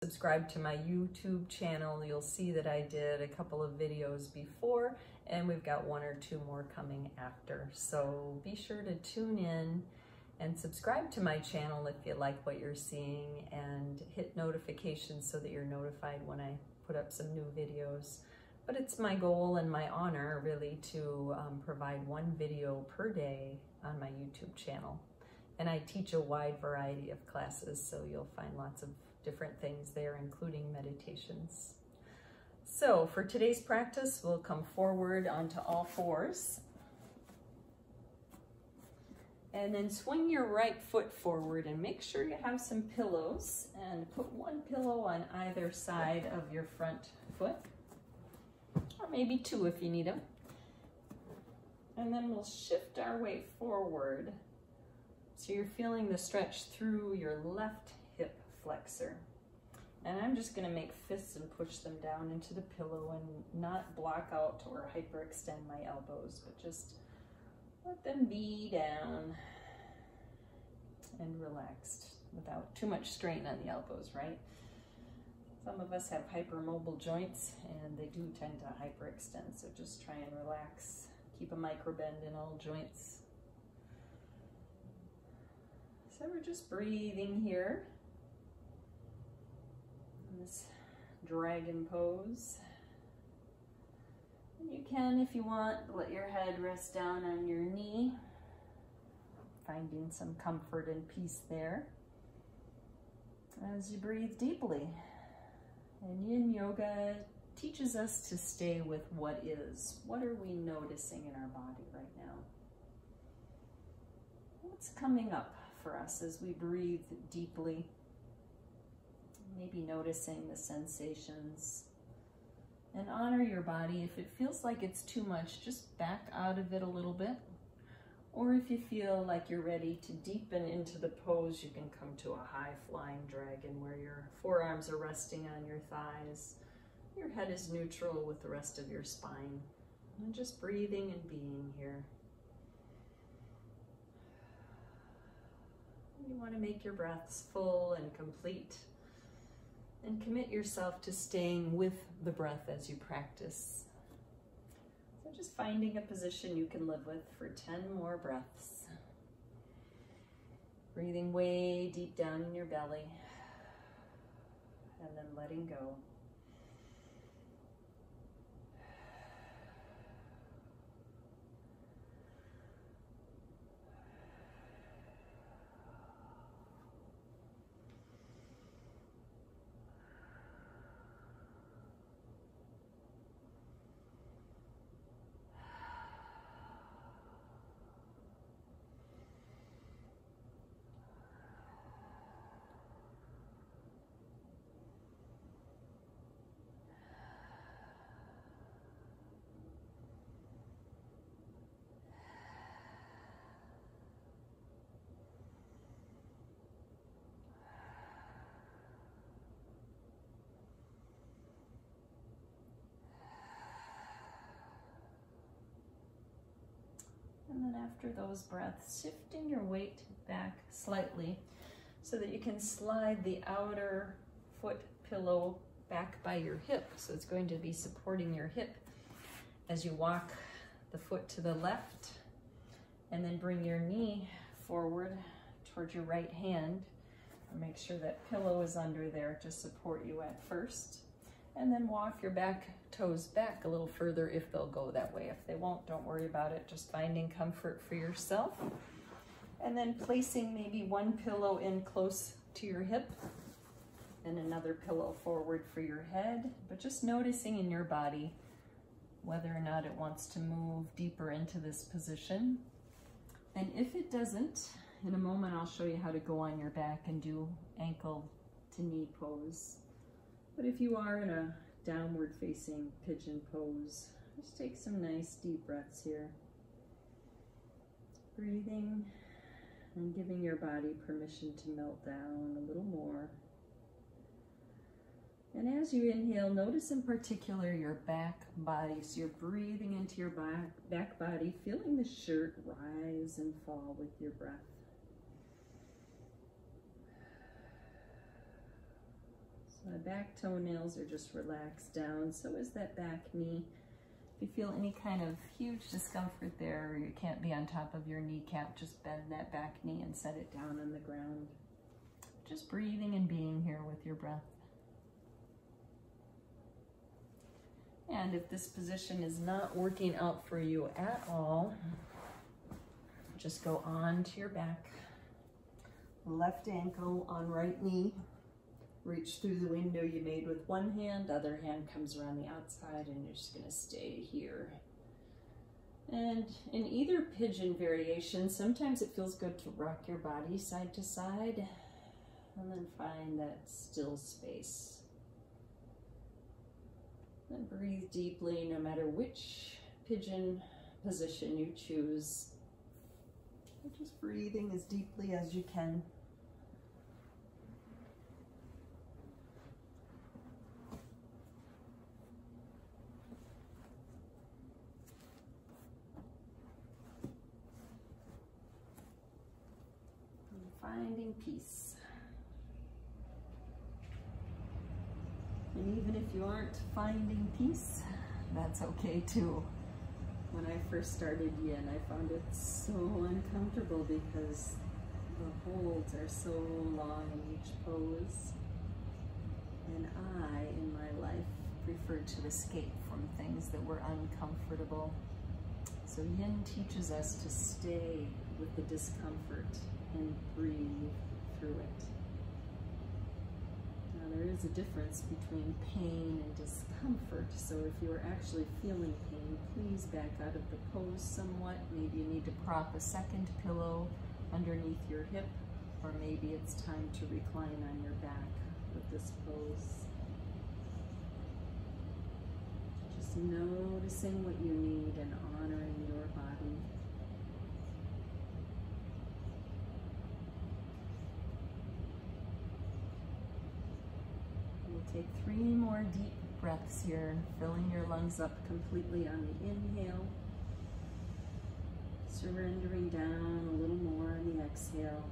subscribe to my YouTube channel, you'll see that I did a couple of videos before, and we've got 1 or 2 more coming after. So be sure to tune in and subscribe to my channel if you like what you're seeing, and hit notifications so that you're notified when I put up some new videos. But it's my goal and my honor really to provide 1 video per day on my YouTube channel. And I teach a wide variety of classes, so you'll find lots of different things there, including meditations. So for today's practice, we'll come forward onto all fours. And then swing your right foot forward and make sure you have some pillows, and put 1 pillow on either side of your front foot, or maybe 2 if you need them. And then we'll shift our weight forward. So you're feeling the stretch through your left hip flexor. And I'm just gonna make fists and push them down into the pillow and not block out or hyperextend my elbows, but just let them be down and relaxed without too much strain on the elbows, right? Some of us have hypermobile joints and they do tend to hyperextend, so just try and relax. Keep a microbend in all joints. So we're just breathing here in this dragon pose. And you can, if you want, let your head rest down on your knee, finding some comfort and peace there as you breathe deeply. And Yin Yoga teaches us to stay with what is. What are we noticing in our body right now? What's coming up for us as we breathe deeply? Maybe noticing the sensations. And honor your body. If it feels like it's too much, just back out of it a little bit. Or if you feel like you're ready to deepen into the pose, you can come to a high flying dragon where your forearms are resting on your thighs. Your head is neutral with the rest of your spine. And just breathing and being here. You want to make your breaths full and complete. And commit yourself to staying with the breath as you practice. So just finding a position you can live with for 10 more breaths. Breathing way deep down in your belly. And then letting go. And then after those breaths, shifting your weight back slightly so that you can slide the outer foot pillow back by your hip. So it's going to be supporting your hip as you walk the foot to the left, and then bring your knee forward towards your right hand. And make sure that pillow is under there to support you at first. And then walk your back toes back a little further if they'll go that way. If they won't, don't worry about it. Just finding comfort for yourself. And then placing maybe 1 pillow in close to your hip and another pillow forward for your head. But just noticing in your body whether or not it wants to move deeper into this position. And if it doesn't, in a moment I'll show you how to go on your back and do ankle to knee pose. But if you are in a downward facing pigeon pose, just take some nice deep breaths here. Breathing and giving your body permission to melt down a little more. And as you inhale, notice in particular your back body. So you're breathing into your back body, feeling the shirt rise and fall with your breath. So The back toenails are just relaxed down. So is that back knee. If you feel any kind of huge discomfort there, or you can't be on top of your kneecap, just bend that back knee and set it down on the ground. Just breathing and being here with your breath. And if this position is not working out for you at all, just go on to your back. Left ankle on right knee. Reach through the window you made with one hand, other hand comes around the outside, and you're just gonna stay here. And in either pigeon variation, sometimes it feels good to rock your body side to side, and then find that still space. Then breathe deeply, no matter which pigeon position you choose. Just breathing as deeply as you can. Finding peace. And even if you aren't finding peace, that's okay too. When I first started Yin, I found it so uncomfortable because the holds are so long in each pose. And I, in my life, preferred to escape from things that were uncomfortable. So Yin teaches us to stay with the discomfort and breathe through it. Now there is a difference between pain and discomfort, so if you are actually feeling pain, please back out of the pose somewhat. Maybe you need to prop a second pillow underneath your hip, or maybe it's time to recline on your back with this pose. Just noticing what you need and honoring your body. Take 3 more deep breaths here, filling your lungs up completely on the inhale, surrendering down a little more on the exhale.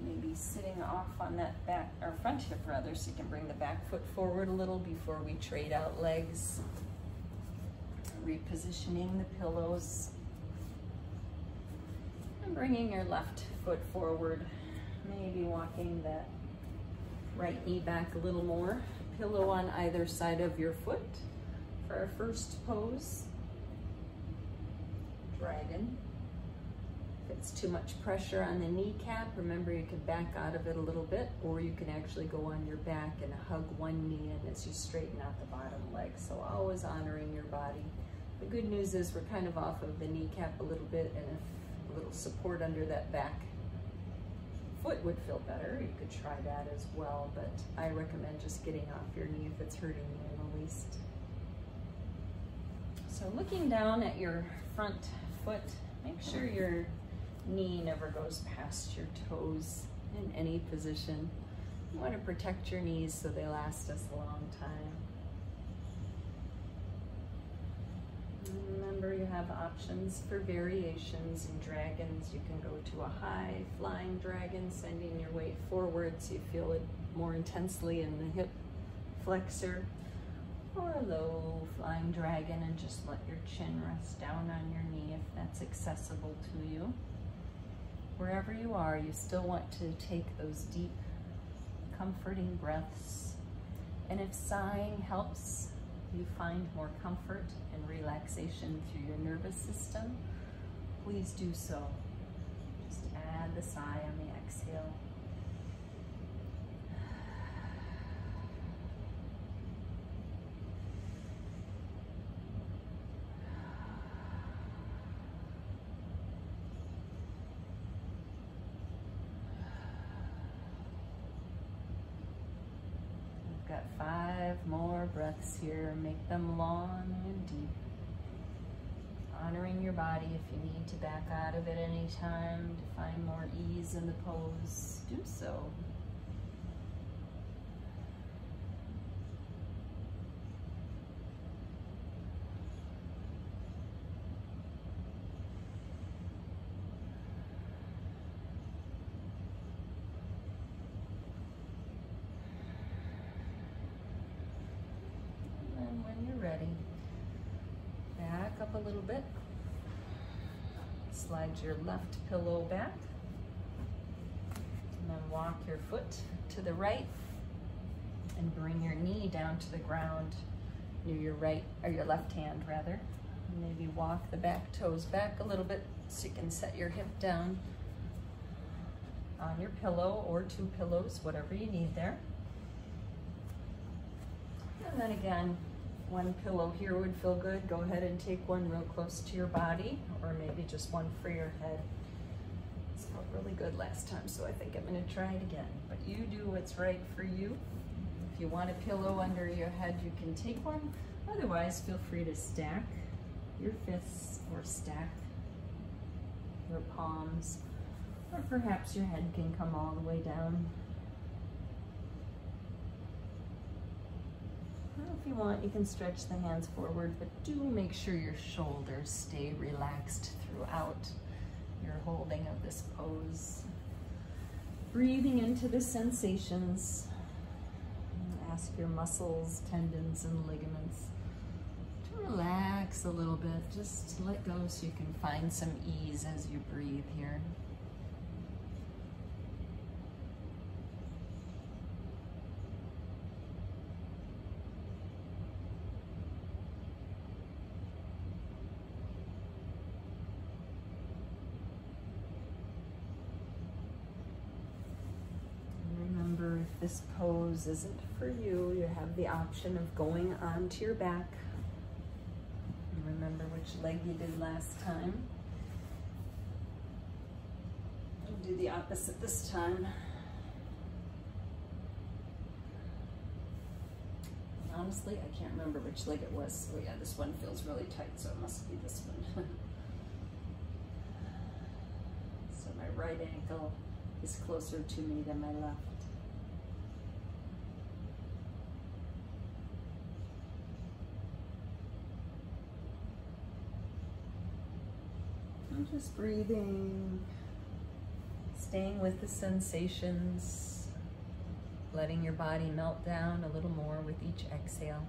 Maybe sitting off on that back, or front hip rather, so you can bring the back foot forward a little before we trade out legs. Repositioning the pillows. And bringing your left foot forward. Maybe walking that right knee back a little more. Pillow on either side of your foot for our first pose. Dragon. If it's too much pressure on the kneecap, remember you can back out of it a little bit, or you can actually go on your back and hug one knee in as you straighten out the bottom leg. So always honoring your body. The good news is we're kind of off of the kneecap a little bit, and if a little support under that back foot would feel better, you could try that as well, but I recommend just getting off your knee if it's hurting you in the least. So looking down at your front foot, make sure your knee never goes past your toes in any position. You want to protect your knees so they last us a long time. And remember, you have options for variations in dragons. You can go to a high flying dragon, sending your weight forward so you feel it more intensely in the hip flexor, or a low flying dragon and just let your chin rest down on your knee if that's accessible to you. Wherever you are, you still want to take those deep, comforting breaths. And if sighing helps you find more comfort and relaxation through your nervous system, please do so. Just add the sigh on the exhale. Got 5 more breaths here. Make them long and deep. honoring your body. If you need to back out of it anytime to find more ease in the pose, do so. When you're ready, back up a little bit. Slide your left pillow back. And then walk your foot to the right and bring your knee down to the ground near your right, or your left hand rather. And maybe walk the back toes back a little bit so you can set your hip down on your pillow or two pillows, whatever you need there. And then again, one pillow here would feel good. Go ahead and take one real close to your body, or maybe just one for your head. It felt really good last time, so I think I'm going to try it again. But you do what's right for you. If you want a pillow under your head, you can take one. Otherwise, feel free to stack your fists or stack your palms, or perhaps your head can come all the way down. If you want, you can stretch the hands forward, but do make sure your shoulders stay relaxed throughout your holding of this pose. Breathing into the sensations. Ask your muscles, tendons, and ligaments to relax a little bit. Just let go so you can find some ease as you breathe here. If this pose isn't for you, you have the option of going onto your back. And remember which leg you did last time. I'll do the opposite this time. Honestly, I can't remember which leg it was. Oh yeah, this one feels really tight, so it must be this one. So my right ankle is closer to me than my left. I'm just breathing, staying with the sensations, letting your body melt down a little more with each exhale.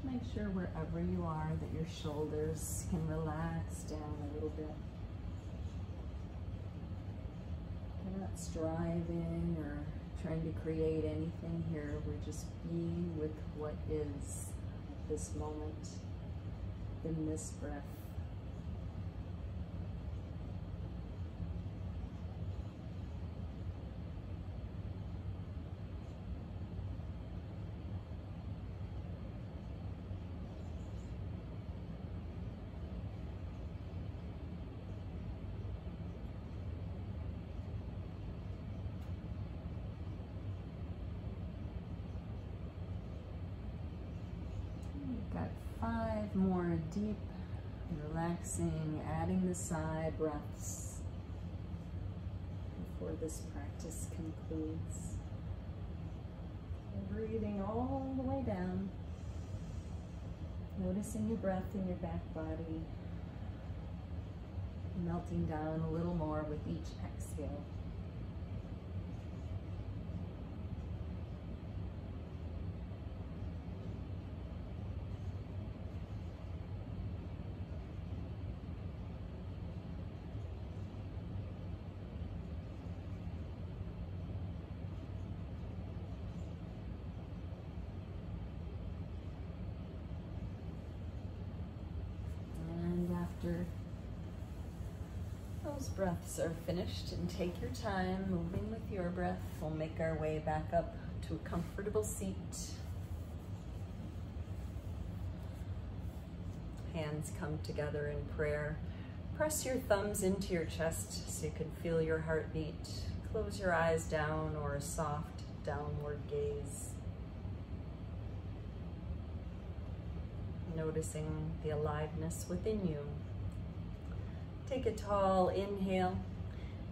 Make sure wherever you are that your shoulders can relax down a little bit. We're not striving or trying to create anything here. We're just being with what is at this moment, in this breath. Got 5 more deep, relaxing, adding the sigh breaths before this practice concludes. And breathing all the way down, noticing your breath in your back body, melting down a little more with each exhale. After a those breaths are finished, and take your time moving with your breath, we'll make our way back up to a comfortable seat. Hands come together in prayer. Press your thumbs into your chest so you can feel your heartbeat. Close your eyes down or a soft downward gaze. Noticing the aliveness within you. Take a tall inhale.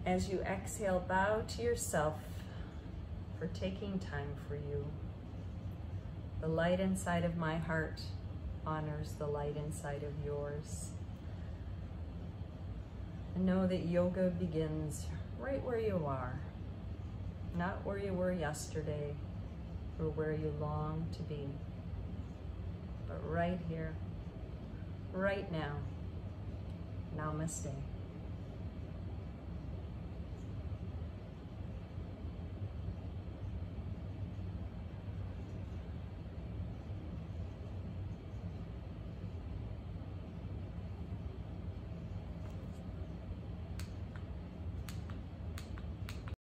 As you exhale, bow to yourself for taking time for you. The light inside of my heart honors the light inside of yours. And know that yoga begins right where you are, not where you were yesterday or where you long to be, but right here, right now. Namaste.